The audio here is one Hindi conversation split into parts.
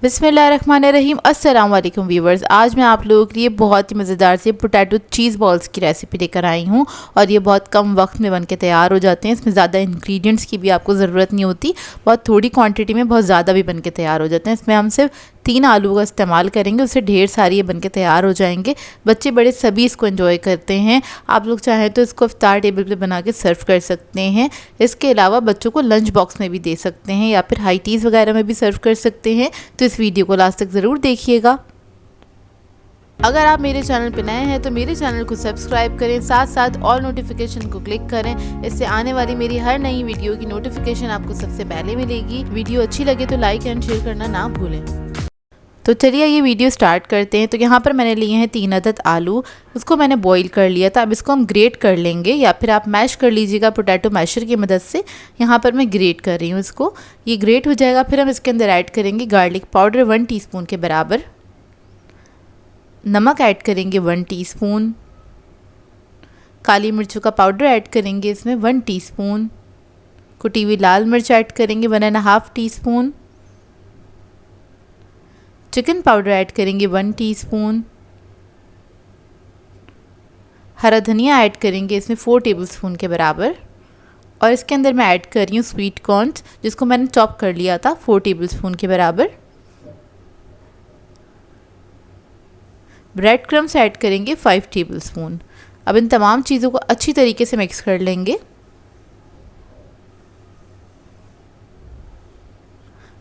बिस्मिल्लाहिर्रहमानिर्रहीम। अस्सलाम वालेकुम व्यूवर्स। आज मैं आप लोगों के लिए बहुत ही मज़ेदार से पोटैटो चीज़ बॉल्स की रेसिपी लेकर आई हूँ और ये बहुत कम वक्त में बनके तैयार हो जाते हैं। इसमें ज़्यादा इंग्रेडिएंट्स की भी आपको ज़रूरत नहीं होती, बहुत थोड़ी क्वांटिटी में बहुत ज़्यादा भी बनके तैयार हो जाते हैं। इसमें हम सिर्फ 3 आलू का इस्तेमाल करेंगे, उससे ढेर सारी ये बनके तैयार हो जाएंगे। बच्चे बड़े सभी इसको एंजॉय करते हैं। आप लोग चाहें तो इसको इफ्तार टेबल पे बना के सर्व कर सकते हैं। इसके अलावा बच्चों को लंच बॉक्स में भी दे सकते हैं या फिर हाई टीज़ वगैरह में भी सर्व कर सकते हैं। तो इस वीडियो को लास्ट तक ज़रूर देखिएगा। अगर आप मेरे चैनल पर नए हैं तो मेरे चैनल को सब्सक्राइब करें, साथ साथ ऑल नोटिफिकेशन को क्लिक करें। इससे आने वाली मेरी हर नई वीडियो की नोटिफिकेशन आपको सबसे पहले मिलेगी। वीडियो अच्छी लगे तो लाइक एंड शेयर करना ना भूलें। तो चलिए ये वीडियो स्टार्ट करते हैं। तो यहाँ पर मैंने लिए हैं 3 अदद आलू, उसको मैंने बॉईल कर लिया था। अब इसको हम ग्रेट कर लेंगे या फिर आप मैश कर लीजिएगा पोटैटो मैशर की मदद से। यहाँ पर मैं ग्रेट कर रही हूँ इसको। ये ग्रेट हो जाएगा, फिर हम इसके अंदर ऐड करेंगे गार्लिक पाउडर 1 टीस्पून के बराबर, नमक ऐड करेंगे 1 टीस्पून, काली मिर्चों का पाउडर ऐड करेंगे इसमें 1 टीस्पून, कुटी हुई लाल मिर्च ऐड करेंगे 1.5 टीस्पून, चिकन पाउडर ऐड करेंगे 1 टीस्पून, हरा धनिया ऐड करेंगे इसमें 4 टेबलस्पून के बराबर, और इसके अंदर मैं ऐड कर रही हूँ स्वीट कॉर्न जिसको मैंने चॉप कर लिया था 4 टेबलस्पून के बराबर। ब्रेड क्रम्स ऐड करेंगे 5 टेबलस्पून। अब इन तमाम चीज़ों को अच्छी तरीके से मिक्स कर लेंगे।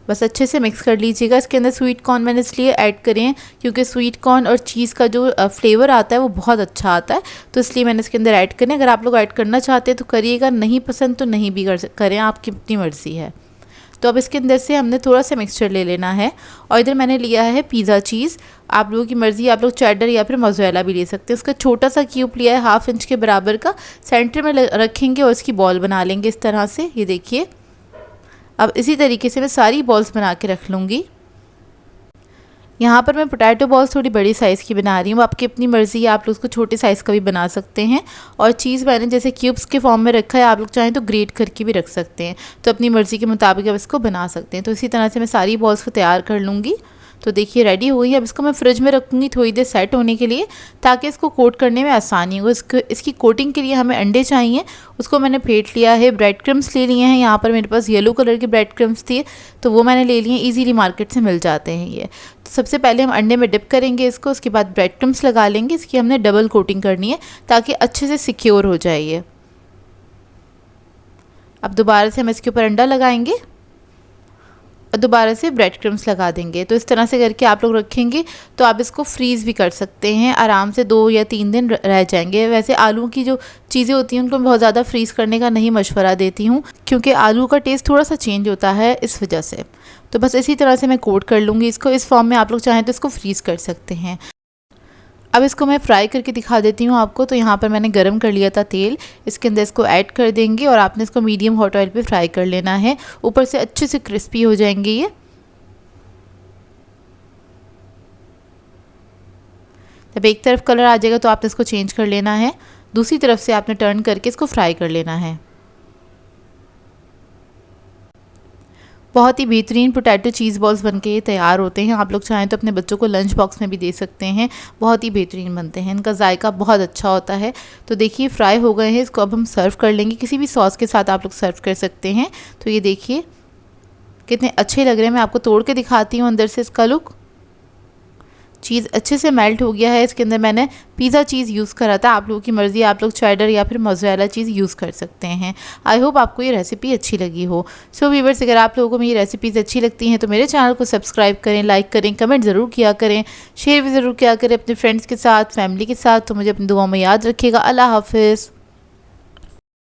बस अच्छे से मिक्स कर लीजिएगा। इसके अंदर स्वीट कॉर्न मैंने इसलिए ऐड करे हैं क्योंकि स्वीट कॉर्न और चीज़ का जो फ्लेवर आता है वो बहुत अच्छा आता है, तो इसलिए मैंने इसके अंदर ऐड करें। अगर आप लोग ऐड करना चाहते हैं तो करिएगा, नहीं पसंद तो नहीं भी करें, आपकी अपनी मर्ज़ी है। तो अब इसके अंदर से हमने थोड़ा सा मिक्सचर ले लेना है और इधर मैंने लिया है पिज़्ज़ा चीज़। आप लोगों की मर्ज़ी, आप लोग चेडर या फिर मोज़रेला भी ले सकते हैं। उसका छोटा सा क्यूब लिया है 1/2 इंच के बराबर का, सेंटर में रखेंगे और इसकी बॉल बना लेंगे इस तरह से। ये देखिए, अब इसी तरीके से मैं सारी बॉल्स बना के रख लूँगी। यहाँ पर मैं पोटैटो बॉल्स थोड़ी बड़ी साइज़ की बना रही हूँ, आपकी अपनी मर्ज़ी है, आप लोग उसको छोटे साइज़ का भी बना सकते हैं। और चीज़ मैंने जैसे क्यूब्स के फॉर्म में रखा है, आप लोग चाहें तो ग्रेट करके भी रख सकते हैं, तो अपनी मर्ज़ी के मुताबिक आप इसको बना सकते हैं। तो इसी तरह से मैं सारी बॉल्स को तैयार कर लूँगी। तो देखिए रेडी हो गई है। अब इसको मैं फ्रिज में रखूँगी थोड़ी देर सेट होने के लिए, ताकि इसको कोट करने में आसानी हो। इसकी कोटिंग के लिए हमें अंडे चाहिए, उसको मैंने फेंट लिया है। ब्रेड क्रम्स ले लिए हैं, यहाँ पर मेरे पास येलो कलर के ब्रेड क्रम्स थे तो वो मैंने ले लिए। ईजीली मार्केट से मिल जाते हैं ये। तो सबसे पहले हम अंडे में डिप करेंगे इसको, उसके बाद ब्रेड क्रम्स लगा लेंगे। इसकी हमने डबल कोटिंग करनी है ताकि अच्छे से सिक्योर हो जाए ये। अब दोबारा से हम इसके ऊपर अंडा लगाएंगे और दोबारा से ब्रेड क्रम्स लगा देंगे। तो इस तरह से करके आप लोग रखेंगे तो आप इसको फ्रीज़ भी कर सकते हैं, आराम से 2 या 3 दिन रह जाएंगे। वैसे आलू की जो चीज़ें होती हैं उनको मैं बहुत ज़्यादा फ्रीज़ करने का नहीं मशवरा देती हूँ, क्योंकि आलू का टेस्ट थोड़ा सा चेंज होता है इस वजह से। तो बस इसी तरह से मैं कोट कर लूँगी इसको। इस फॉर्म में आप लोग चाहें तो इसको फ्रीज़ कर सकते हैं। अब इसको मैं फ्राई करके दिखा देती हूँ आपको। तो यहाँ पर मैंने गरम कर लिया था तेल, इसके अंदर इसको ऐड कर देंगे और आपने इसको मीडियम हॉट ऑयल पे फ्राई कर लेना है। ऊपर से अच्छे से क्रिस्पी हो जाएंगे ये। जब एक तरफ कलर आ जाएगा तो आपने इसको चेंज कर लेना है, दूसरी तरफ से आपने टर्न करके इसको फ्राई कर लेना है। बहुत ही बेहतरीन पोटैटो चीज़ बॉल्स बनके ये तैयार होते हैं। आप लोग चाहें तो अपने बच्चों को लंच बॉक्स में भी दे सकते हैं, बहुत ही बेहतरीन बनते हैं। इनका जायका बहुत अच्छा होता है। तो देखिए फ्राई हो गए हैं, इसको अब हम सर्व कर लेंगे। किसी भी सॉस के साथ आप लोग सर्व कर सकते हैं। तो ये देखिए कितने अच्छे लग रहे हैं। मैं आपको तोड़ के दिखाती हूँ अंदर से इसका लुक। चीज़ अच्छे से मेल्ट हो गया है। इसके अंदर मैंने पिज़्ज़ा चीज़ यूज़ करा था, आप लोगों की मर्ज़ी, आप लोग चेडर या फिर मोज़रेला चीज़ यूज़ कर सकते हैं। आई होप आपको ये रेसिपी अच्छी लगी हो। सो व्यूअर्स, अगर आप लोगों को मेरी रेसिपीज़ अच्छी लगती हैं तो मेरे चैनल को सब्सक्राइब करें, लाइक करें, कमेंट ज़रूर किया करें, शेयर भी ज़रूर किया करें अपने फ्रेंड्स के साथ, फैमिली के साथ। तो मुझे अपनी दुआओं में याद रखिएगा। अल्लाह हाफ़िज़।